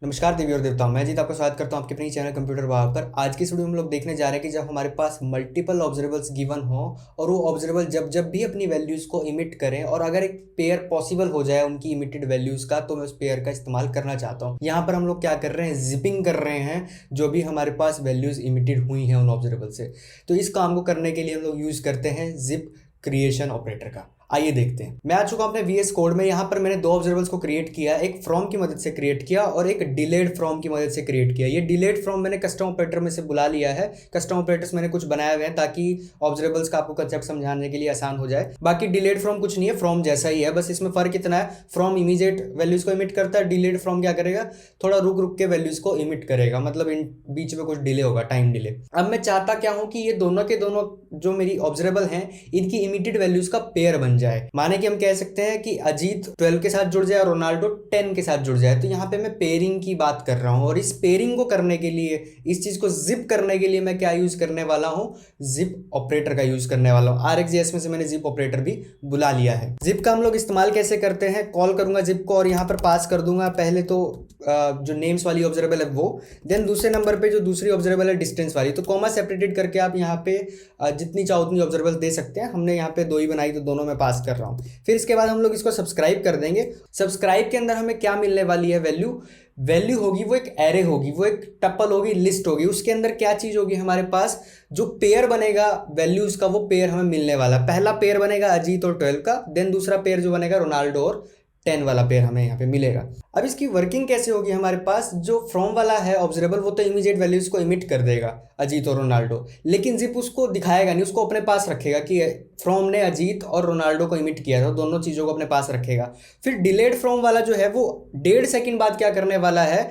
नमस्कार देवी और देवताओं, मैं जीत आपका स्वागत करता हूं आपके अपने चैनल कंप्यूटर वहां पर। आज की इस वीडियो में हम लोग देखने जा रहे हैं कि जब हमारे पास मल्टीपल ऑब्जर्वेबल्स गिवन हो और वो ऑब्जर्वेबल जब जब भी अपनी वैल्यूज को इमिट करें और अगर एक पेयर पॉसिबल हो जाए उनकी इमिटेड वैल्यूज का, तो मैं उस पेयर का इस्तेमाल करना चाहता हूँ। यहाँ पर हम लोग क्या कर रहे हैं, जिपिंग कर रहे हैं जो भी हमारे पास वैल्यूज इमिटेड हुई हैं उन ऑब्जर्वेबल से। तो इस काम को करने के लिए हम लोग यूज करते हैं जिप क्रिएशन ऑपरेटर का। आइए देखते हैं। मैं आ चुका हूं अपने वीएस कोड में। यहाँ पर मैंने दो ऑब्जर्वेबल्स को क्रिएट किया, एक फ्रॉम की मदद से क्रिएट किया और एक डिलेड फ्रॉम की मदद से क्रिएट किया। ये डिलेड फ्रॉम मैंने कस्टम ऑपरेटर में से बुला लिया है। कस्टम ऑपरेटर्स मैंने कुछ बनाए हुए हैं ताकि ऑब्जर्वेबल्स का आपको कंसेप्ट समझाने के लिए आसान हो जाए। बाकी डिलेड फ्रॉम कुछ नहीं है, फ्रॉम जैसा ही है, बस इसमें फर्क इतना है, फ्रॉम इमीडिएट वैल्यूज को इमिट करता है, डिलेड फ्रॉम क्या करेगा, थोड़ा रुक रुक के वैल्यूज को इमिट करेगा, मतलब इन बीच में कुछ डिले होगा, टाइम डिले। अब मैं चाहता क्या हूं कि ये दोनों के दोनों जो मेरी ऑब्जर्वेबल हैं इनकी इमिटेड वैल्यूज का पेयर बन जाए। माने कि हम कह सकते हैं कि अजीत 12 के साथ जुड़ जाए और रोनाल्डो 10 के साथ जुड़ जाए। तो यहाँ पे मैं पेयरिंग की बात कर रहा हूँ और इस पेयरिंग को करने के लिए, इस चीज को जिप करने के लिए मैं क्या यूज करने वाला हूँ, जिप ऑपरेटर का यूज करने वाला हूँ। RxJS में से मैंने जिप ऑपरेटर भी बुला लिया है। जिप का हम लोग इस्तेमाल कैसे करते हैं, कॉल करूंगा जिप को और यहाँ पर पास कर दूंगा पहले तो जो नेम्स वाली ऑब्जर्वेबल है वो, देन दूसरे नंबर पे जो दूसरी ऑब्जर्वेबल है डिस्टेंस वाली। तो कॉमा सेपरेटेड करके आप यहाँ पे जितनी चाहो उतनी ऑब्जर्वेबल दे सकते हैं। हमने यहाँ पे दो ही बनाई तो दोनों में पास कर रहा हूँ। फिर इसके बाद हम लोग इसको सब्सक्राइब कर देंगे। सब्सक्राइब के अंदर हमें क्या मिलने वाली है, वैल्यू होगी, वो एक एरे होगी, वो एक टपल होगी, लिस्ट होगी। उसके अंदर क्या चीज होगी, हमारे पास जो पेयर बनेगा वैल्यूज का वो पेयर हमें मिलने वाला। पहला पेयर बनेगा अजीत और 12 का, देन दूसरा पेयर जो बनेगा रोनाल्डो और 10 वाला पेयर हमें यहाँ पे मिलेगा। अब इसकी वर्किंग कैसे होगी, हमारे पास जो फ्रॉम वाला है ऑब्जर्वेबल वो तो इमीडिएट वैल्यूज को इमिट कर देगा अजीत और रोनाल्डो, लेकिन जिप उसको दिखाएगा नहीं, उसको अपने पास रखेगा कि फ्रॉम ने अजीत और रोनाल्डो को इमिट किया था, दोनों चीजों को अपने पास रखेगा। फिर डिलेड फ्रॉम वाला जो है वो 1.5 सेकंड बाद क्या करने वाला है,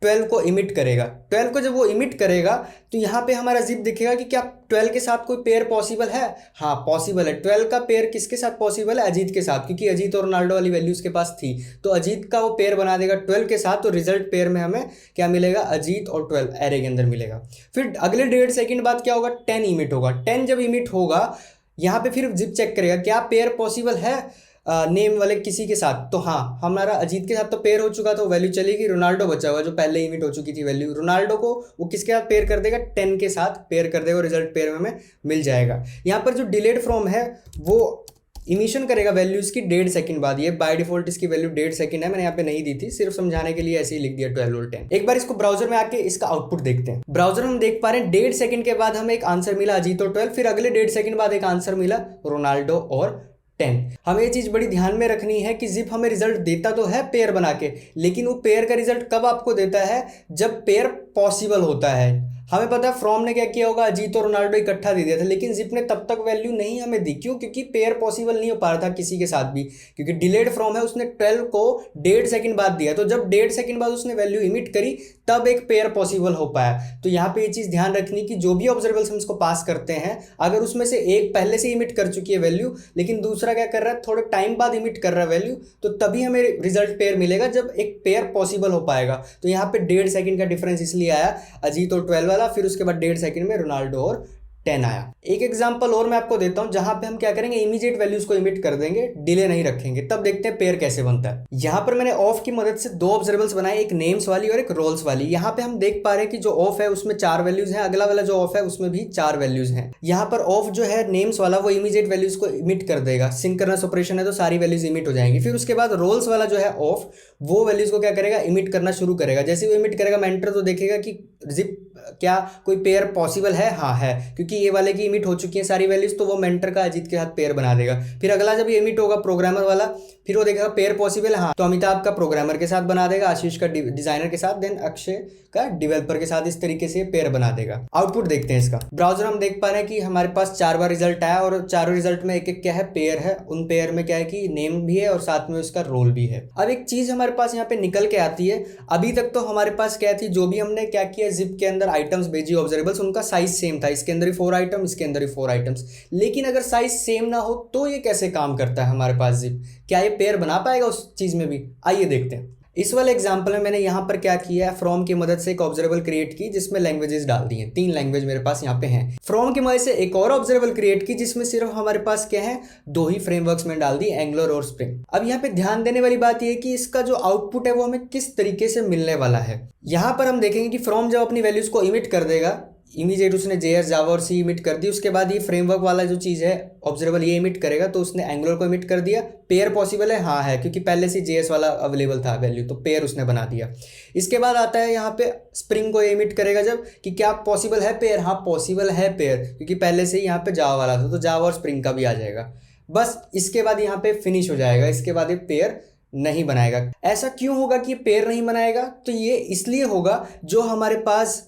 12 को इमिट करेगा। 12 को जब वो इमिट करेगा तो यहाँ पे हमारा जिप दिखेगा कि क्या 12 के साथ कोई पेयर पॉसिबल है। हाँ पॉसिबल है। 12 का पेयर किसके साथ पॉसिबल है, अजीत के साथ, क्योंकि अजीत और रोनाल्डो वाली वैल्यू उसके पास थी। तो अजीत का वो पेयर बना देगा 12 के साथ। तो रिजल्ट पेयर में हमें क्या मिलेगा, अजीत और 12 एरे के अंदर मिलेगा। फिर अगले 1.5 सेकंड बाद क्या होगा, 10 इमिट होगा। 10 जब इमिट होगा यहाँ पे फिर जिप चेक करेगा क्या पेयर पॉसिबल है नेम वाले किसी के साथ। तो हाँ, हमारा अजीत के साथ तो पेयर हो चुका था, वैल्यू चलेगी। रोनाल्डो बचा हुआ जो पहले इमिट हो चुकी थी वैल्यू, रोनाल्डो को वो किसके साथ पेयर कर देगा, 10 के साथ पेयर कर देगा, रिजल्ट पेयर में हमें मिल जाएगा। यहाँ पर जो डिलेड फ्रॉम है वो इमिशन करेगा वैल्यूज की 1.5 सेकंड बाद। ये बाय डिफॉल्ट इसकी वैल्यू 1.5 सेकंड है, मैंने यहाँ पे नहीं दी थी, सिर्फ समझाने के लिए ऐसे ही लिख दिया 12 और 10। एक बार इसको ब्राउजर में आके इसका आउटपुट देखते हैं। ब्राउजर में हम देख पा रहे हैं 1.5 सेकंड के बाद हमें एक आंसर मिला अजीत और 12, फिर अगले 1.5 सेकंड बाद एक आंसर मिला रोनाल्डो और 10। हमें ये चीज बड़ी ध्यान में रखनी है कि जिप हमें रिजल्ट देता तो है पेयर बना के, लेकिन वो पेयर का रिजल्ट कब आपको देता है, जब पेयर पॉसिबल होता है। हमें पता है फ्रॉम ने क्या किया होगा, अजीत और रोनाल्डो इकट्ठा दे दिया था, लेकिन जिप ने तब तक वैल्यू नहीं हमें दी। क्यों, क्योंकि पेयर पॉसिबल नहीं हो पा रहा था किसी के साथ भी, क्योंकि डिलेड फ्रॉम है, उसने 12 को 1.5 सेकंड बाद दिया। तो जब 1.5 सेकंड बाद उसने वैल्यू इमिट करी तब एक पेयर पॉसिबल हो पाया। तो यहाँ पे ये चीज ध्यान रखनी कि जो भी ऑब्जर्वेबल्स हम इसको पास करते हैं, अगर उसमें से एक पहले से इमिट कर चुकी है वैल्यू, लेकिन दूसरा क्या कर रहा है, थोड़े टाइम बाद इमिट कर रहा है वैल्यू, तो तभी हमें रिजल्ट पेयर मिलेगा जब एक पेयर पॉसिबल हो पाएगा। तो यहाँ पे 1.5 सेकंड का डिफरेंस इसलिए आया, अजीत और 12 वाला, फिर उसके बाद 1.5 सेकंड में रोनाल्डो और 10 आया। एक एग्जांपल और मैं आपको देता हूं जहां पे हम क्या करेंगे, इमीडिएट वैल्यूज को इमिट कर देंगे, डिले नहीं रखेंगे। तब देखते हैं पेयर कैसे बनता है। यहां पर मैंने ऑफ की मदद से दो ऑब्जर्वेबल्स बनाए, एक नेम्स वाली और एक रोल्स वाली। यहां पे हम देख पा रहे हैं कि जो ऑफ है उसमें 4 वैल्यूज हैं, अगला वाला जो ऑफ है उसमें भी 4 वैल्यूज हैं। यहां पर ऑफ जो है नेम्स वाला वो इमीडिएट वैल्यूज को इमिट कर देगा, सिंक्रोनस ऑपरेशन है तो सारी वैल्यूज इमिट हो जाएंगी। फिर उसके बाद रोल्स वाला जो है ऑफ, वो वैल्यूज को क्या करेगा, इमिट करना शुरू करेगा। जैसे वो इमिट करेगा मेंटर तो देखेगा कि जिप क्या कोई पेयर पॉसिबल है, हाँ है, क्योंकि ये वाले की इमिट हो चुकी है सारी वैल्यूज, तो वो मेंटर का अजीत के साथ पेयर बना देगा। फिर अगला जब ये इमिट होगा प्रोग्रामर वाला, फिर वो देखेगा पेयर पॉसिबल है, हाँ, तो अमिताभ का प्रोग्रामर के साथ बना देगा, आशीष का डिजाइनर के साथ, देन अक्षय का डेवलपर के साथ। इस तरीके से पेयर बना देगा। आउटपुट देखते हैं इसका। ब्राउजर हम देख पा रहे हैं कि हमारे पास 4 बार रिजल्ट आया और चारों रिजल्ट में एक एक क्या है, पेयर है। उन पेयर में क्या है कि नेम भी है और साथ में उसका रोल भी है। अब एक चीज हमारे पास यहाँ पे निकल के आती है, अभी तक तो हमारे पास क्या थी, जो भी हमने क्या किया, जिप के अंदर आइटम्स भेजी ऑब्जर्वेबल्स, उनका साइज सेम था, इसके अंदर ही 4 आइटम, इसके अंदर ही 4 आइटम्स। लेकिन अगर साइज सेम ना हो तो ये कैसे काम करता है हमारे पास जिप, क्या ये पेयर बना पाएगा उस चीज में भी, आइए देखते हैं। इस वाले एग्जांपल में मैंने यहाँ पर क्या किया है, फ्रॉम की मदद से एक ऑब्जर्वेबल क्रिएट की जिसमें लैंग्वेजेस डाल दी हैं, 3 लैंग्वेज मेरे पास यहाँ पे हैं। फ्रॉम की मदद से एक और ऑब्जर्वेबल क्रिएट की जिसमें सिर्फ हमारे पास क्या है, 2 ही फ्रेमवर्क्स में डाल दी, एंगुलर और स्प्रिंग। अब यहाँ पे ध्यान देने वाली बात यह है कि इसका जो आउटपुट है वो हमें किस तरीके से मिलने वाला है। यहाँ पर हम देखेंगे कि फ्रॉम जब अपनी वैल्यूज को इमिट कर देगा, इमीडिएट उसने JS जावा और C इमिट कर दी, उसके बाद ये फ्रेमवर्क वाला जो चीज़ है ऑब्जर्वेबल ये इमिट करेगा, तो उसने एंगुलर को इमिट कर दिया। पेयर पॉसिबल है, हाँ है, क्योंकि पहले से JS वाला अवेलेबल था वैल्यू, तो पेयर उसने बना दिया। इसके बाद आता है यहाँ पे स्प्रिंग को इमिट करेगा जब, कि क्या पॉसिबल है पेयर, हाँ पॉसिबल है पेयर, क्योंकि पहले से ही यहाँ पे जावा वाला था, तो जावा और स्प्रिंग का भी आ जाएगा। बस इसके बाद यहाँ पे फिनिश हो जाएगा, इसके बाद ये पेयर नहीं बनाएगा। ऐसा क्यों होगा कि पेयर नहीं बनाएगा? तो ये इसलिए होगा जो हमारे पास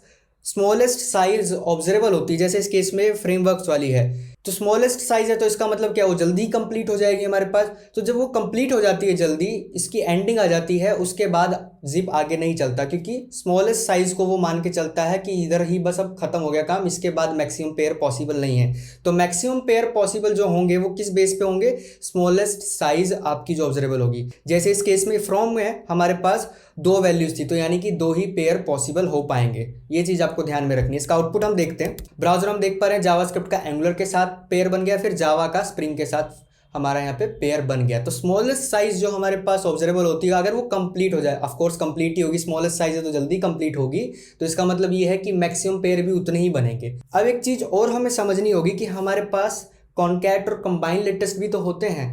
स्मॉलेस्ट साइज ऑब्जर्वेबल होती है, जैसे इस केस में फ्रेमवर्क्स वाली है, तो स्मॉलेस्ट साइज है, तो इसका मतलब क्या, वो जल्दी कंप्लीट हो जाएगी हमारे पास। तो जब वो कंप्लीट हो जाती है जल्दी, इसकी एंडिंग आ जाती है, उसके बाद जिप आगे नहीं चलता, क्योंकि स्मॉलेस्ट साइज को वो मान के चलता है कि इधर ही बस अब खत्म हो गया काम, इसके बाद मैक्सिमम पेयर पॉसिबल नहीं है। तो मैक्सिमम पेयर पॉसिबल जो होंगे वो किस बेस पे होंगे, स्मॉलेस्ट साइज आपकी जो ऑब्जर्वेबल होगी। जैसे इस केस में फ्रॉम में हमारे पास 2 वैल्यूज थी, तो यानी कि 2 ही पेयर पॉसिबल हो पाएंगे। ये चीज आपको ध्यान में रखनी है। इसका आउटपुट हम देखते हैं। ब्राउजर हम देख पा रहे हैं जावास्क्रिप्ट का एंगुलर के साथ पेयर बन गया, फिर जावा का स्प्रिंग के साथ हमारा यहाँ पे पेयर बन गया। तो स्मॉलेस्ट साइज जो हमारे पास ऑब्जर्वेबल होती है, अगर वो कंप्लीट हो जाए, ऑफ कोर्स कंप्लीट ही होगी, स्मॉलेस्ट साइज है तो जल्दी कंप्लीट होगी, तो इसका मतलब ये है कि मैक्सिमम पेयर भी उतने ही बनेंगे। अब एक चीज और हमें समझनी होगी कि हमारे पास कॉन्कैट और कंबाइन लेटेस्ट भी तो होते हैं।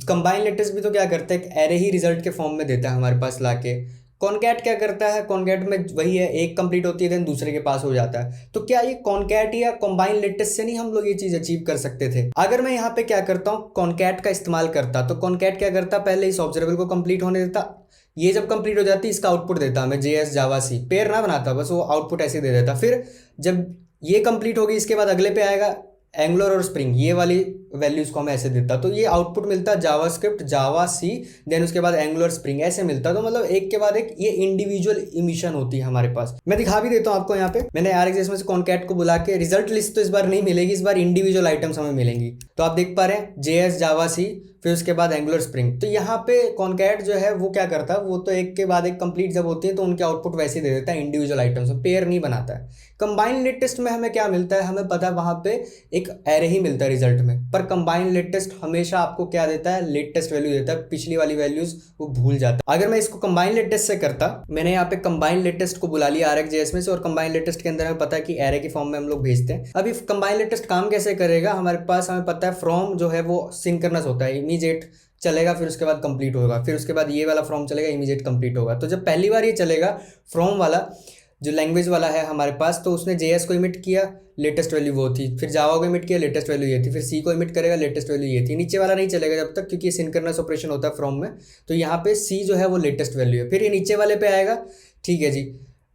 कंबाइन लेटेस्ट भी तो क्या करता है, एक एरे ही रिजल्ट के फॉर्म में देता है हमारे पास लाके। कॉन्कैट क्या करता है, कॉन्कैट में वही है, एक कंप्लीट होती है देन दूसरे के पास हो जाता है। तो क्या ये कॉन्कैट या कंबाइन लेटेस्ट से नहीं हम लोग ये चीज अचीव कर सकते थे? अगर मैं यहाँ पे क्या करता हूँ, कॉन्कैट का इस्तेमाल करता, तो कॉन्कैट क्या करता, पहले इस ऑब्जर्वेबल को कंप्लीट होने देता, ये जब कंप्लीट हो जाती इसका आउटपुट देता मैं JS जावा C, पेयर ना बनाता, बस वो आउटपुट ऐसे दे देता। फिर जब ये कंप्लीट होगी इसके बाद अगले पे आएगा एंगुलर और स्प्रिंग, ये वाली वैल्यूज को हमें ऐसे देता, तो ये आउटपुट मिलता जावास्क्रिप्ट जावा C, देन उसके बाद एंगुलर स्प्रिंग, ऐसे मिलता। तो मतलब एक के बाद एक ये इंडिविजुअल इमिशन होती है हमारे पास। मैं दिखा भी देता हूँ आपको। यहाँ पे मैंने RxJS में से कॉन्कैट को बुला के, रिजल्ट लिस्ट तो इस बार नहीं मिलेगी, इस बार इंडिविजुअल आइटम्स हमें मिलेंगी। तो आप देख पा रहे हैं JS जावा C, फिर उसके बाद एंगुलर स्प्रिंग। तो यहाँ पे कॉन्कैट जो है वो क्या करता है, वो तो एक के बाद एक कंप्लीट जब होती है तो उनके आउटपुट वैसे ही दे देता है इंडिविजुअल आइटम्स, पेयर नहीं बनाता है। कंबाइन लेटेस्ट में हमें क्या मिलता है, हमें पता है वहां पे एक एरे ही मिलता है रिजल्ट में, पर कंबाइन लेटेस्ट हमेशा आपको क्या देता है, लेटेस्ट वैल्यू देता है, पिछली वाली वैल्यूज वो भूल जाता है। अगर मैं इसको कंबाइन लेटेस्ट से करता, मैंने यहाँ पे कंबाइन लेटेस्ट को बुला लिया RxJS में से, और कंबाइन लेटेस्ट के अंदर हमें पता है कि एरे के फॉर्म में हम लोग भेजते हैं। अब इफ कंबाइन लेटेस्ट काम कैसे करेगा, हमारे पास हमें पता है फ्रॉम जो है वो सिंक्रोनस होता है, इमीडिएट चलेगा, फिर उसके बाद कंप्लीट होगा, फिर उसके बाद ये वाला फ्रॉम चलेगा, इमीडिएट कंप्लीट होगा। तो जब पहली बार ये चलेगा फ्रॉम वाला जो लैंग्वेज वाला है हमारे पास, तो उसने JS को इमिट किया, लेटेस्ट वैल्यू वो थी, फिर जावा को इमिट किया, लेटेस्ट वैल्यू ये थी, फिर C को इमिट करेगा, लेटेस्ट वैल्यू ये थी। नीचे वाला नहीं चलेगा जब तक, क्योंकि सिंक्रोनस ऑपरेशन होता है फ्रॉम में, तो यहाँ पे C जो है वो लेटेस्ट वैल्यू है। फिर ये नीचे वाले पे आएगा, ठीक है जी,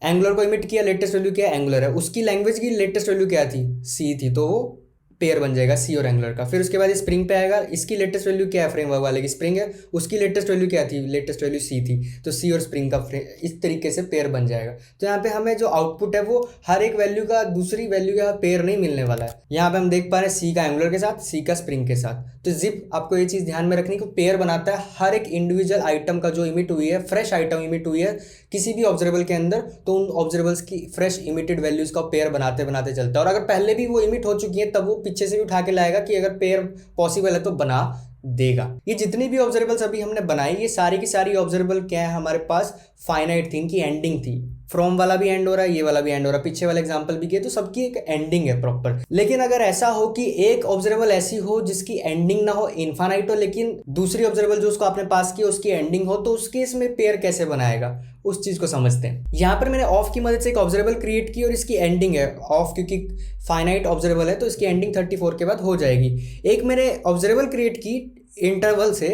एंगुलर को इमिट किया, लेटेस्ट वैल्यू क्या है, एंगुलर है, उसकी लैंग्वेज की लेटेस्ट वैल्यू क्या थी, C थी, तो वो पेयर बन जाएगा C और एंगुलर का। फिर उसके बाद स्प्रिंग पे आएगा, इसकी लेटेस्ट वैल्यू क्या है, फ्रेमवर्क वाले की स्प्रिंग है, उसकी लेटेस्ट वैल्यू क्या थी, लेटेस्ट वैल्यू C थी, तो C और स्प्रिंग का इस तरीके से पेयर बन जाएगा। तो यहाँ पे हमें जो आउटपुट है वो हर एक वैल्यू का दूसरी वैल्यू का पेयर नहीं मिलने वाला है। यहाँ पे हम देख पा रहे हैं C का एंगुलर के साथ, C का स्प्रिंग के साथ। तो जिप आपको ये चीज ध्यान में रखनी कि पेयर बनाता है हर एक इंडिविजुअल आइटम का जो इमिट हुई है, फ्रेश आइटम इमिट हुई है किसी भी ऑब्जर्वेबल के अंदर, तो उन ऑब्जर्वेबल्स की फ्रेश इमिटेड वैल्यूज का पेयर बनाते बनाते चलता है। और अगर पहले भी वो इमिट हो चुकी है तब वो पीछे से भी उठा के लाएगा कि अगर पेयर पॉसिबल है तो बना देगा। ये जितनी भी ऑब्जर्वेबल्स अभी हमने बनाई, ये सारी की सारी ऑब्जर्वेबल क्या है हमारे पास, फाइनाइट थी, इनकी एंडिंग थी। फ्रॉम वाला भी एंड हो रहा है, ये वाला भी एंड हो रहा है, पीछे वाला एग्जांपल भी किया, तो सबकी एक एंडिंग है प्रॉपर। लेकिन अगर ऐसा हो कि एक ऑब्जर्वेबल ऐसी हो जिसकी एंडिंग ना हो, इनफाइनाइट हो, लेकिन दूसरी ऑब्जर्वेबल जो उसको आपने पास किया उसकी एंडिंग हो, तो उस केस में पेयर कैसे बनाएगा, उस चीज को समझते हैं। यहाँ पर मैंने ऑफ की मदद से एक ऑब्जर्वेबल क्रिएट की और इसकी एंडिंग है ऑफ, क्योंकि फाइनाइट ऑब्जर्वेबल है तो इसकी एंडिंग 34 के बाद हो जाएगी। एक मैंने ऑब्जर्वेबल क्रिएट की इंटरवल से,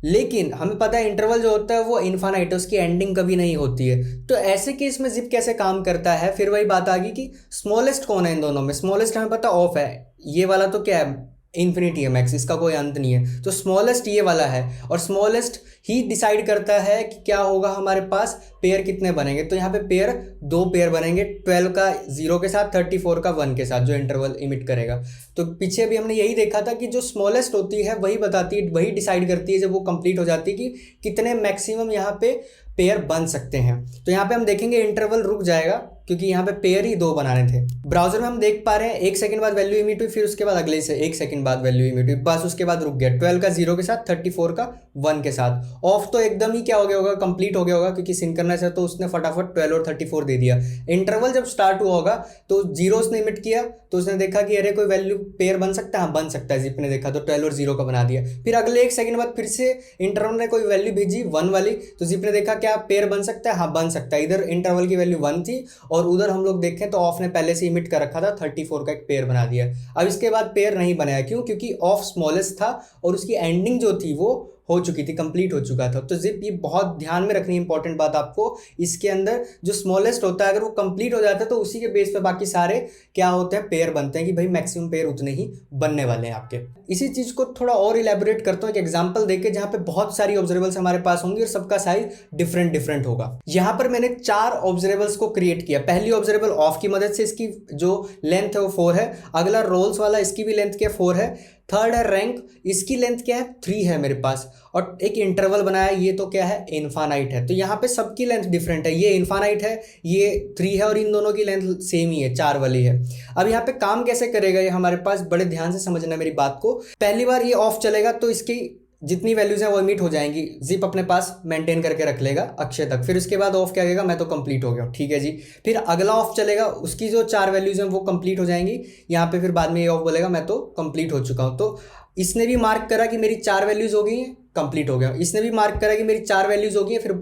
लेकिन हमें पता है इंटरवल जो होता है वो इनफाइनाइट है, उसकी एंडिंग कभी नहीं होती है। तो ऐसे केस में जिप कैसे काम करता है, फिर वही बात आ गई कि स्मॉलेस्ट कौन है इन दोनों में। स्मॉलेस्ट हमें पता ऑफ है, ये वाला तो क्या है इन्फिनिटी है मैक्स, इसका कोई अंत नहीं है। तो स्मॉलेस्ट ये वाला है, और स्मॉलेस्ट ही डिसाइड करता है कि क्या होगा हमारे पास, पेयर कितने बनेंगे। तो यहाँ पे पेयर 2 पेयर बनेंगे, 12 का 0 के साथ, 34 का 1 के साथ, जो इंटरवल इमिट करेगा। तो पीछे भी हमने यही देखा था कि जो स्मॉलेस्ट होती है वही बताती है, वही डिसाइड करती है जब वो कंप्लीट हो जाती है कि कितने मैक्सिमम यहाँ पे पेयर बन सकते हैं। तो यहाँ पे हम देखेंगे इंटरवल रुक जाएगा क्योंकि यहाँ पे पेयर ही 2 बनाने थे। ब्राउजर में हम देख पा रहे हैं 1 सेकंड बाद वैल्यू इमिट हुई, फिर उसके बाद अगले से 1 सेकंड बाद वैल्यू इमिट हुई, बस उसके बाद रुक गया। 12 का 0 के साथ, 34 का 1 के साथ। ऑफ तो एकदम ही क्या हो गया होगा, कंप्लीट हो गया होगा, क्योंकि सिंक्रोनस है तो उसने फटाफट 12 और 34 दे दिया। इंटरवल जब स्टार्ट हुआ होगा तो 0 उसने इमिट किया, तो उसने देखा कि अरे कोई वैल्यू पेयर बन सकता है, हाँ बन सकता है, जिप ने देखा तो 12 और 0 का बना दिया। फिर अगले 1 सेकंड बाद फिर से इंटरवल ने कोई वैल्यू भेजी 1 वाली, तो जिप ने देखा क्या पेयर बन सकता है, हाँ बन सकता है। इधर इंटरवल की वैल्यू 1 थी और उधर हम लोग देखें तो ऑफ ने पहले से इमिट कर रखा था, 34 का एक पेयर बना दिया। अब इसके बाद पेयर नहीं बनाया, क्यों? क्योंकि ऑफ स्मॉलेस्ट था और उसकी एंडिंग जो थी वो हो चुकी थी, कंप्लीट हो चुका था। तो जिप ये बहुत ध्यान में रखनी इंपॉर्टेंट बात आपको, इसके अंदर जो स्मॉलेस्ट होता है अगर वो कंप्लीट हो जाता है तो उसी के बेस पे बाकी सारे क्या होते हैं, पेयर बनते हैं कि भाई मैक्सिमम पेयर उतने ही बनने वाले हैं आपके। इसी चीज को थोड़ा और इलेबोरेट करता हूँ एक एग्जांपल देके, जहां पे बहुत सारी ऑब्जर्वेबल्स हमारे पास होंगी और सबका साइज डिफरेंट डिफरेंट होगा। यहाँ पर मैंने 4 ऑब्जर्वेबल्स को क्रिएट किया। पहली ऑब्जर्वेबल ऑफ की मदद से, इसकी जो लेंथ है वो 4 है। अगला रोल्स वाला, इसकी भी लेंथ क्या 4 है। थर्ड है रैंक, इसकी लेंथ क्या है 3 है मेरे पास। और एक इंटरवल बनाया, ये तो क्या है इनफानाइट है। तो यहाँ पे सबकी लेंथ डिफरेंट है, ये इनफानाइट है, ये 3 है, और इन दोनों की लेंथ सेम ही है, 4 वाली है। अब यहाँ पे काम कैसे करेगा ये हमारे पास, बड़े ध्यान से समझना मेरी बात को। पहली बार ये ऑफ चलेगा तो इसकी जितनी वैल्यूज हैं वो इमिट हो जाएंगी, जिप अपने पास मेंटेन करके रख लेगा अक्षय तक। फिर उसके बाद ऑफ क्या कहेगा, मैं तो कंप्लीट हो गया हूँ, ठीक है जी। फिर अगला ऑफ चलेगा, उसकी जो 4 वैल्यूज हैं वो कंप्लीट हो जाएंगी। यहाँ पे फिर बाद में ये ऑफ बोलेगा मैं तो कंप्लीट हो चुका हूँ। तो इसने भी मार्क करा कि मेरी 4 वैल्यूज हो गई हैं, कंप्लीट हो गया हूँ। इसने भी मार्क करा कि मेरी 4 वैल्यूज हो गई हैं, फिर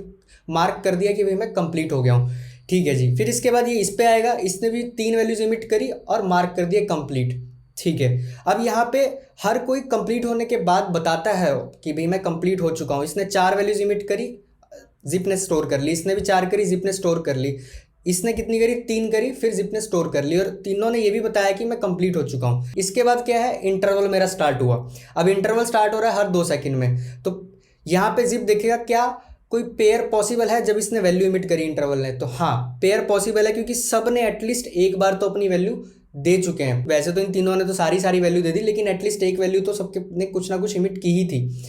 मार्क कर दिया कि भाई मैं कंप्लीट हो गया हूँ, ठीक है जी। फिर इसके बाद ये इस पे आएगा, इसने भी 3 वैल्यूज इमिट करी और मार्क कर दिया कंप्लीट, ठीक है। अब यहाँ पे हर कोई कंप्लीट होने के बाद बताता है कि भाई मैं कंप्लीट हो चुका हूँ। इसने 4 वैल्यूज इमिट करी, जिप ने स्टोर कर ली, इसने भी 4 करी, जिप ने स्टोर कर ली, इसने कितनी करी 3 करी, फिर जिप ने स्टोर कर ली, और तीनों ने ये भी बताया कि मैं कंप्लीट हो चुका हूँ। इसके बाद क्या है, इंटरवल मेरा स्टार्ट हुआ। अब इंटरवल स्टार्ट हो रहा है हर 2 सेकंड में, तो यहाँ पे जिप देखेगा क्या कोई पेयर पॉसिबल है। जब इसने वैल्यू इमिट करी इंटरवल ने, तो हाँ पेयर पॉसिबल है, क्योंकि सब ने एटलीस्ट एक बार तो अपनी वैल्यू दे चुके हैं। वैसे तो इन तीनों ने तो सारी वैल्यू दे दी, लेकिन एटलीस्ट एक वैल्यू तो सबके ने कुछ ना कुछ इमिट की ही थी।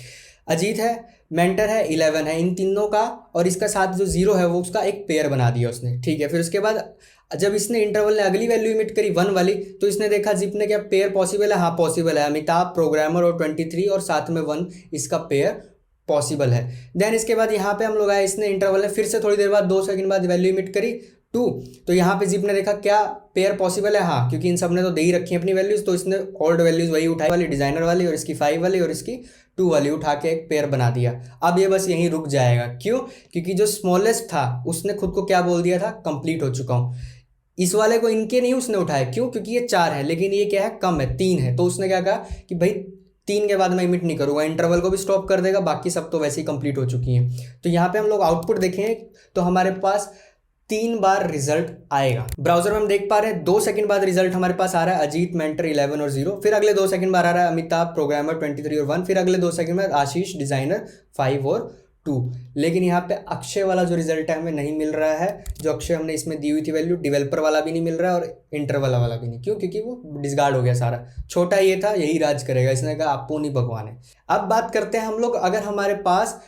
अजीत है, मेंटर है, 11 है, इन तीनों का और इसका साथ जो 0 है वो उसका एक पेयर बना दिया उसने, ठीक है। फिर उसके बाद जब इसने इंटरवल ने अगली वैल्यू इमिट करी 1 वाली, तो इसने देखा जिप ने क्या पेयर पॉसिबल है, हाँ पॉसिबल है। अमिताभ प्रोग्रामर और 23 और साथ में 1, इसका पेयर पॉसिबल है। देन इसके बाद यहाँ पे हम लोग आए, इसने इंटरवल ने फिर से थोड़ी देर बाद 2 सेकंड बाद वैल्यू इमिट करी 2, तो यहाँ पे जिप ने देखा क्या पेयर पॉसिबल है, हाँ, क्योंकि इन सब ने तो दे ही रखी है अपनी वैल्यूज, तो इसने ओल्ड वैल्यूज वही उठाई वाली, डिजाइनर वाली, और इसकी 5 वाली और इसकी 2 वाली उठा के एक पेयर बना दिया। अब ये बस यहीं रुक जाएगा, क्यों? क्योंकि जो स्मॉलेस्ट था उसने खुद को क्या बोल दिया था, कंप्लीट हो चुका हूँ। इस वाले को इनके नहीं उसने उठाया, क्यों? क्योंकि ये 4 है, लेकिन ये क्या है, कम है, 3 है। तो उसने क्या कहा कि भाई 3 के बाद मैं इमिट नहीं करूंगा, इंटरवल को भी स्टॉप कर देगा, बाकी सब तो वैसे ही कंप्लीट हो चुकी हैं। तो यहाँ पे हम लोग आउटपुट देखें तो हमारे पास 3 बार रिजल्ट आएगा। ब्राउजर में हम देख पा रहे हैं 2 सेकंड बाद रिजल्ट हमारे पास आ रहा है अजीत मेंटर 11 और 0, फिर अगले 2 सेकंड बाद आ रहा है अमिताभ प्रोग्रामर 23 और 1, फिर अगले 2 सेकंड बाद आशीष डिजाइनर 5 और 2। लेकिन यहाँ पे अक्षय वाला जो रिजल्ट है हमें नहीं मिल रहा है, जो अक्षय हमने इसमें दी हुई थी वैल्यू, डेवलपर वाला भी नहीं मिल रहा है और इंटरवल वाला भी नहीं। क्यों? क्योंकि वो डिस्कार्ड हो गया सारा। छोटा ये था, यही राज करेगा, इसने कहा आपको नहीं भगवान है। अब बात करते हैं हम लोग, अगर हमारे पास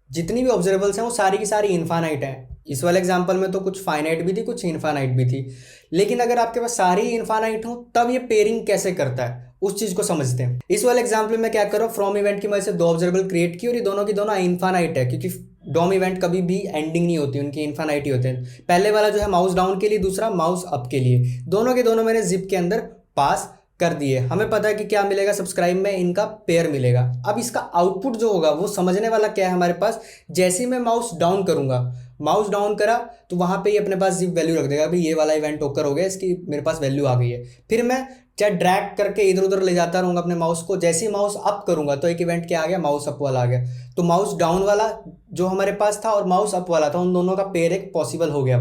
जितनी भी ऑब्जर्वेबल्स हैं वो सारी की सारी इन्फानाइट हैं। इस वाले एग्जांपल में तो कुछ फाइनाइट भी थी, कुछ इन्फानाइट भी थी, लेकिन अगर आपके पास सारी इन्फानाइट हो तब ये पेयरिंग कैसे करता है उस चीज को समझते हैं। इस वाले एग्जांपल में क्या करो, फ्रॉम इवेंट की मदद से 2 ऑब्जर्वेबल क्रिएट की और ये दोनों की दोनों इन्फानाइट है, क्योंकि डॉम इवेंट कभी भी एंडिंग नहीं होती, उनकी इन्फानाइट ही होते हैं। पहले वाला जो है माउस डाउन के लिए, दूसरा माउस अप के लिए, दोनों के दोनों मैंने जिप के अंदर पास कर दिए। हमें पता है कि क्या मिलेगा, सब्सक्राइब में इनका पेयर मिलेगा। अब इसका आउटपुट जो होगा वो समझने वाला क्या है हमारे पास, जैसे ही मैं माउस डाउन करूंगा, माउस डाउन करा तो वहां पे ये अपने पास जिप वैल्यू रख देगा, भाई ये वाला इवेंट ओकर हो गया, इसकी मेरे पास वैल्यू आ गई है। फिर मैं चाहे ड्रैग करके इधर उधर ले जाता रहूंगा अपने माउस को, जैसे ही माउस अप करूंगा तो एक इवेंट क्या आ गया, माउस अप वाला आ गया। तो माउस डाउन वाला जो हमारे पास था और माउस अप वाला था, उन दोनों का पेयर एक पॉसिबल हो गया।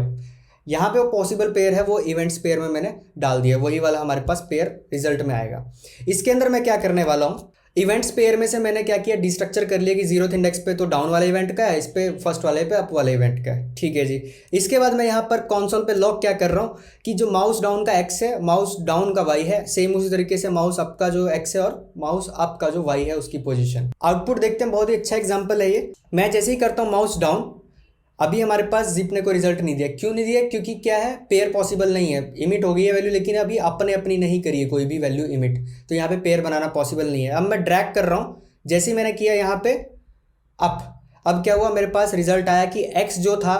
यहाँ पे वो पॉसिबल पेयर है वो इवेंट्स पेयर में मैंने डाल दिया, वही वाला हमारे पास पेयर रिजल्ट में आएगा। इसके अंदर मैं क्या करने वाला हूँ, इवेंट्स पेयर में से मैंने क्या किया, डिस्ट्रक्चर कर लिया कि 0th इंडेक्स पे तो डाउन वाले इवेंट का है, इस पे फर्स्ट वाले पे अप वाले इवेंट का है, ठीक है जी। इसके बाद मैं यहाँ पर कंसोल पे लॉग क्या कर रहा हूँ कि जो माउस डाउन का एक्स है, माउस डाउन का वाई है, सेम उसी तरीके से माउस अप का जो एक्स है और माउस अप का जो वाई है उसकी पोजीशन। आउटपुट देखते हैं, बहुत ही अच्छा एग्जाम्पल है ये। मैं जैसे ही करता हूँ माउस डाउन, अभी हमारे पास जिप ने कोई रिजल्ट नहीं दिया। क्यों नहीं दिया, क्योंकि क्या है, पेयर पॉसिबल नहीं है, इमिट हो गई है वैल्यू लेकिन अभी अपने अपनी नहीं करी है कोई भी वैल्यू इमिट, तो यहाँ पे पेयर बनाना पॉसिबल नहीं है। अब मैं ड्रैग कर रहा हूँ, जैसे ही मैंने किया यहाँ पे अप, अब क्या हुआ, मेरे पास रिजल्ट आया कि एक्स जो था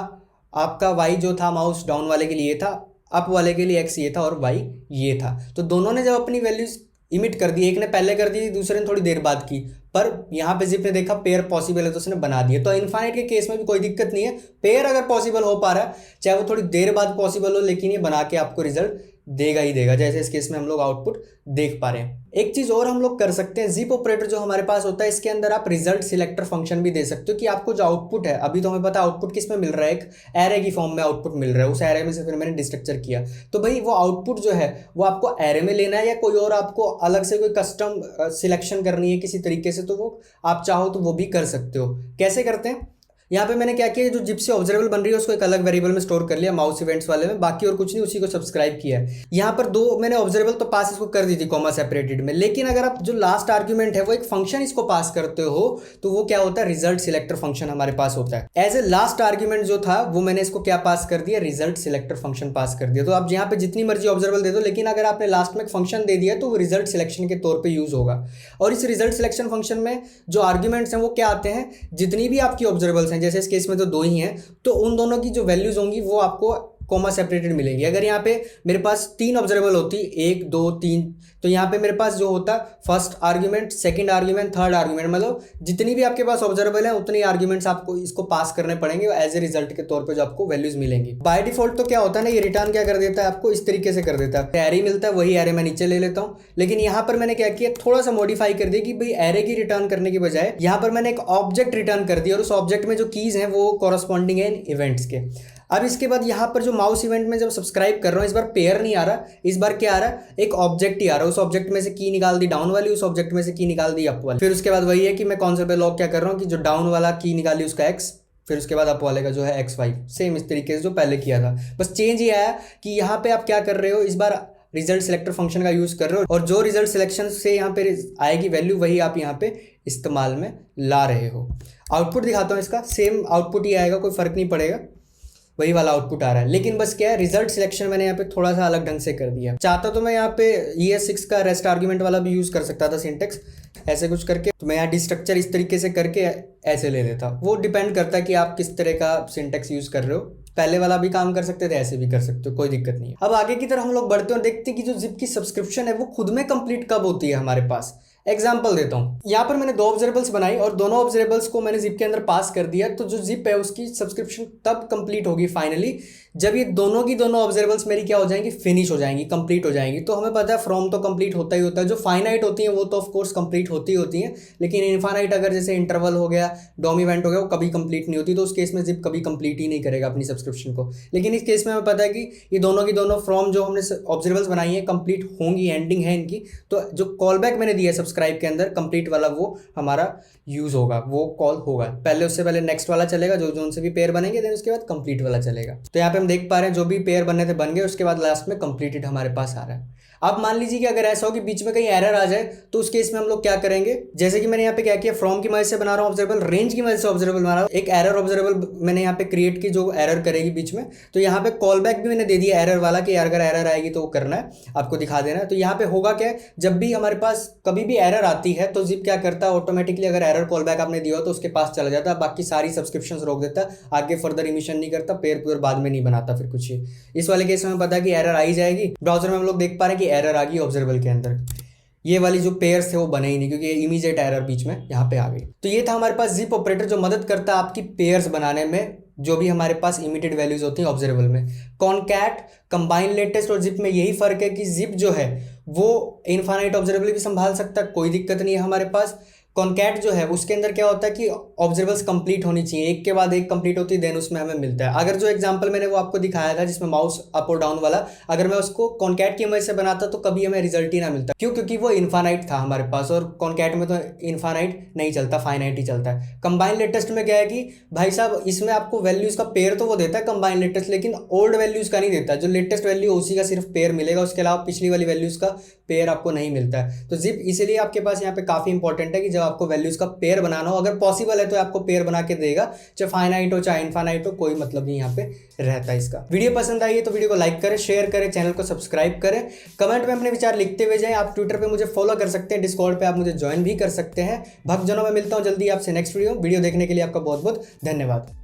आपका, वाई जो था माउस डाउन वाले के लिए था, अप वाले के लिए एक्स ये था और वाई ये था। तो दोनों ने जब अपनी वैल्यूज इमिट कर दी, एक ने पहले कर दी दूसरे ने थोड़ी देर बाद की, पर यहाँ पे जिप ने देखा पेयर पॉसिबल है तो उसने बना दिया। तो इनफाइनाइट के केस में भी कोई दिक्कत नहीं है, पेयर अगर पॉसिबल हो पा रहा है चाहे वो थोड़ी देर बाद पॉसिबल हो, लेकिन ये बना के आपको रिजल्ट देगा ही देगा, जैसे इस केस में हम लोग आउटपुट देख पा रहे हैं। एक चीज और हम लोग कर सकते हैं, जिप ऑपरेटर जो हमारे पास होता है इसके अंदर आप रिजल्ट सिलेक्टर फंक्शन भी दे सकते हो कि आपको जो आउटपुट है, अभी तो हमें पता है आउटपुट किस में मिल रहा है, एक एरे की फॉर्म में आउटपुट मिल रहा है, उस एरे में से फिर मैंने डिस्ट्रक्चर किया, तो भाई वो आउटपुट जो है वो आपको एरे में लेना है या कोई और आपको अलग से कोई कस्टम सिलेक्शन करनी है किसी तरीके से, तो वो आप चाहो तो वो भी कर सकते हो। कैसे करते हैं, यहाँ पे मैंने क्या किया, जो जिप से ऑब्जर्वेबल बन रही है उसको एक अलग वेरिएबल में स्टोर कर लिया माउस इवेंट्स वाले में, बाकी और कुछ नहीं, उसी को सब्सक्राइब किया है। यहाँ पर दो मैंने ऑब्जर्वेबल तो पास इसको कर दी थी कॉमा सेपरेटेड में, लेकिन अगर आप जो लास्ट आर्ग्यूमेंट है वो एक फंक्शन इसको पास करते हो तो वो क्या होता है, रिजल्ट सिलेक्टर फंक्शन हमारे पास होता है। एज ए लास्ट आर्ग्यूमेंट जो था वो मैंने इसको क्या पास कर दिया, रिजल्ट सिलेक्टर फंक्शन पास कर दिया। तो आप यहाँ पे जितनी मर्जी ऑब्जर्वेबल दे दो, लेकिन अगर आपने लास्ट में एक फंक्शन दे दिया तो वो रिजल्ट सिलेक्शन के तौर पर यूज होगा। और इस रिजल्ट सिलेक्शन फंक्शन में जो आर्ग्यूमेंट्स हैं वो क्या आते हैं, जितनी भी आपकी ऑब्जर्वेबल्स हैं, जैसे इस केस में तो दो ही हैं, तो उन दोनों की जो वैल्यूज होंगी वो आपको कॉमा सेपरेटेड मिलेंगी। अगर यहाँ पे मेरे पास 3 ऑब्जर्वेबल होती, 1 2 3, तो यहाँ पे मेरे पास जो होता first argument, second argument, third argument, मतलब जितनी भी आपके पास ऑब्जर्वेबल है उतनी आर्ग्यूमेंट्स आपको इसको पास करने पड़ेंगे एज ए रिजल्ट के तौर पे जो आपको वैल्यूज मिलेंगी। बाय डिफॉल्ट तो क्या होता है ना, ये रिटर्न क्या कर देता है आपको, इस तरीके से कर देता है, एरे मिलता है, वही एरे मैं नीचे ले लेता हूँ। लेकिन यहाँ पर मैंने क्या किया, थोड़ा सा मॉडिफाई कर दिया कि भाई एरे की रिटर्न करने की बजाय यहाँ पर मैंने एक ऑब्जेक्ट रिटर्न कर दिया और उस ऑब्जेक्ट में जो कीज हैं वो कॉरस्पॉन्डिंग है इन इवेंट्स के। अब इसके बाद यहाँ पर जो माउस इवेंट में जब सब्सक्राइब कर रहा हूँ, इस बार पेयर नहीं आ रहा, इस बार क्या आ रहा है, एक ऑब्जेक्ट ही आ रहा है। उस ऑब्जेक्ट में से की निकाल दी डाउन वाली, उस ऑब्जेक्ट में से की निकाल दी अप वाली। फिर उसके बाद वही है कि मैं कौन से पे लॉग क्या कर रहा हूँ कि जो डाउन वाला की निकाली उसका एक्स, फिर उसके बाद अप वाले का जो है एक्स वाई, सेम इस तरीके से जो पहले किया था। बस चेंज ये आया कि यहाँ पे आप क्या कर रहे हो, इस बार रिजल्ट सिलेक्टर फंक्शन का यूज कर रहे हो और जो रिजल्ट सिलेक्शन से यहाँ पे आएगी वैल्यू वही आप यहाँ पे इस्तेमाल में ला रहे हो। आउटपुट दिखाता हूँ इसका, सेम आउटपुट ही आएगा, कोई फर्क नहीं पड़ेगा, वही वाला आउटपुट आ रहा है। लेकिन बस क्या है, रिजल्ट सिलेक्शन मैंने यहाँ पे थोड़ा सा अलग ढंग से कर दिया। चाहता तो मैं यहाँ पे ES6 का रेस्ट आर्ग्यूमेंट वाला भी यूज कर सकता था, सिंटेक्स ऐसे कुछ करके, तो मैं यहाँ डिस्ट्रक्चर इस तरीके से करके ऐसे ले लेता। वो डिपेंड करता है कि आप किस तरह का सिंटेक्स यूज कर रहे हो, पहले वाला भी काम कर सकते थे, ऐसे भी कर सकते हो, कोई दिक्कत नहीं है। अब आगे की तरफ हम लोग बढ़ते हैं और देखते हैं कि जो जिप की सब्सक्रिप्शन है वो खुद में कंप्लीट कब होती है हमारे पास। एग्जाम्पल देता हूँ, यहाँ पर मैंने 2 ऑब्जर्वेबल्स बनाई और दोनों ऑब्जर्वेबल्स को मैंने जिप के अंदर पास कर दिया। तो जो जिप है उसकी सब्सक्रिप्शन तब कंप्लीट होगी फाइनली जब ये दोनों की दोनों ऑब्जर्वेबल्स मेरी क्या हो जाएंगी, फिनिश हो जाएंगी, कंप्लीट हो जाएंगी। तो हमें पता है फ्रॉम तो कंप्लीट होता ही होता है, जो फाइनाइट होती है वो तो ऑफ कोर्स कंप्लीट होती होती हैं, लेकिन इनफाइनाइट अगर जैसे इंटरवल हो गया, डॉम इवेंट हो गया, वो कभी कंप्लीट नहीं होती, तो उस केस में जिप कभी कंप्लीट ही नहीं करेगा अपनी सब्सक्रिप्शन को। लेकिन इस केस में हमें पता है कि ये दोनों की दोनों फ्रॉम जो हमने ऑब्जर्वेबल्स बनाई है कंप्लीट होंगी, एंडिंग है इनकी, तो जो कॉल बैक मैंने दिया है सब्सक्राइब के अंदर कंप्लीट वाला वो हमारा यूज होगा, वो कॉल होगा। पहले उससे पहले नेक्स्ट वाला चलेगा, जो उनसे भी पेयर बनेंगे, देन उसके बाद कंप्लीट वाला चलेगा। तो यहाँ पे हम देख पा रहे हैं जो भी पेयर बनने थे बन गए, उसके बाद लास्ट में कंप्लीटेड हमारे पास आ रहा है। अब मान लीजिए कि अगर ऐसा हो कि बीच में कहीं एरर आ जाए, तो उस केस में हम लोग क्या करेंगे, जैसे कि मैंने यहाँ पे क्या किया, फ्रॉम की मदद से बना रहा हूँ ऑब्जर्वेबल, रेंज की मदद से ऑब्जर्वेबल बना रहा हूँ, एक एरर ऑब्जर्वेबल मैंने यहाँ पे क्रिएट की जो एरर करेगी बीच में। तो यहाँ पे कॉल बैक भी मैंने दे दिया एरर वाला कि अगर एरर आएगी तो वो करना है, आपको दिखा देना है। तो यहाँ पे होगा क्या, जब भी हमारे पास कभी भी एरर आती है तो जिप क्या करता है, ऑटोमेटिकली अगर एरर कॉल बैक आपने दिया हो तो उसके पास चला जाता है, बाकी सारी सब्सक्रिप्शन रोक देता है, आगे फर्दर इमिशन नहीं करता, पेयर पूर बाद में नहीं बनाता फिर कुछ ही। इस वाले केस में पता है कि एरर आ ही जाएगी, ब्राउजर में हम लोग देख पा रहे हैं कि एरर आ गई ऑब्जर्वेबल के अंदर, ये वाली जो पेयर्स थे वो बने ही नहीं क्योंकि इमीडिएट एरर बीच में यहाँ पे आ गई। तो ये था हमारे पास जिप ऑपरेटर जो मदद करता है आपकी पेयर्स बनाने में, जो भी हमारे पास इमिटेड वैल्यूज होती हैं ऑब्जर्वेबल में। कॉनकैट, कंबाइन लेटेस्ट और जिप में यही फर्क है कि जिप जो है वो इनफाइनाइट ऑब्जर्वेबल भी संभाल सकता है, कोई दिक्कत नहीं है हमारे पास। कॉन्कैट जो है उसके अंदर क्या होता है कि ऑब्जर्वेबल्स कंप्लीट होनी चाहिए, एक के बाद एक कंप्लीट होती है, देन उसमें हमें मिलता है। अगर जो एग्जांपल मैंने वो आपको दिखाया था जिसमें माउस अप और डाउन वाला, अगर मैं उसको कॉन्कैट की मदद से बनाता तो कभी हमें रिजल्ट ही ना मिलता। क्यों? क्योंकि वो इनफाइनाइट था हमारे पास, और कॉन्कैट में तो इनफाइनाइट नहीं चलता, फाइनाइट ही चलता है। कंबाइन लेटेस्ट में क्या है कि भाई साहब इसमें आपको वैल्यूज का पेयर तो वो देता है कंबाइन लेटेस्ट, लेकिन ओल्ड वैल्यूज का नहीं देता। जो लेटेस्ट वैल्यू उसी का सिर्फ पेयर मिलेगा, उसके अलावा पिछली वाली वैल्यूज का पेयर आपको नहीं मिलता है। तो जिप इसीलिए आपके पास यहाँ पे काफी इंपॉर्टेंट है कि जब आपको वैल्यूज का पेयर बनाना हो, अगर पॉसिबल है तो आपको पेयर बना के देगा, चाहे फाइनाइट हो चाहे इनफाइनाइट हो, कोई मतलब नहीं यहाँ पे रहता है इसका। वीडियो पसंद आई है तो वीडियो को लाइक करें, शेयर करें, चैनल को सब्सक्राइब करें, कमेंट में अपने विचार लिखते हुए जाएं। आप ट्विटर पे मुझे फॉलो कर सकते हैं, डिस्कॉर्ड पे आप मुझे ज्वाइन भी कर सकते हैं। भक्तजनों में मिलता हूं जल्दी आपसे नेक्स्ट वीडियो देखने के लिए आपका बहुत बहुत धन्यवाद।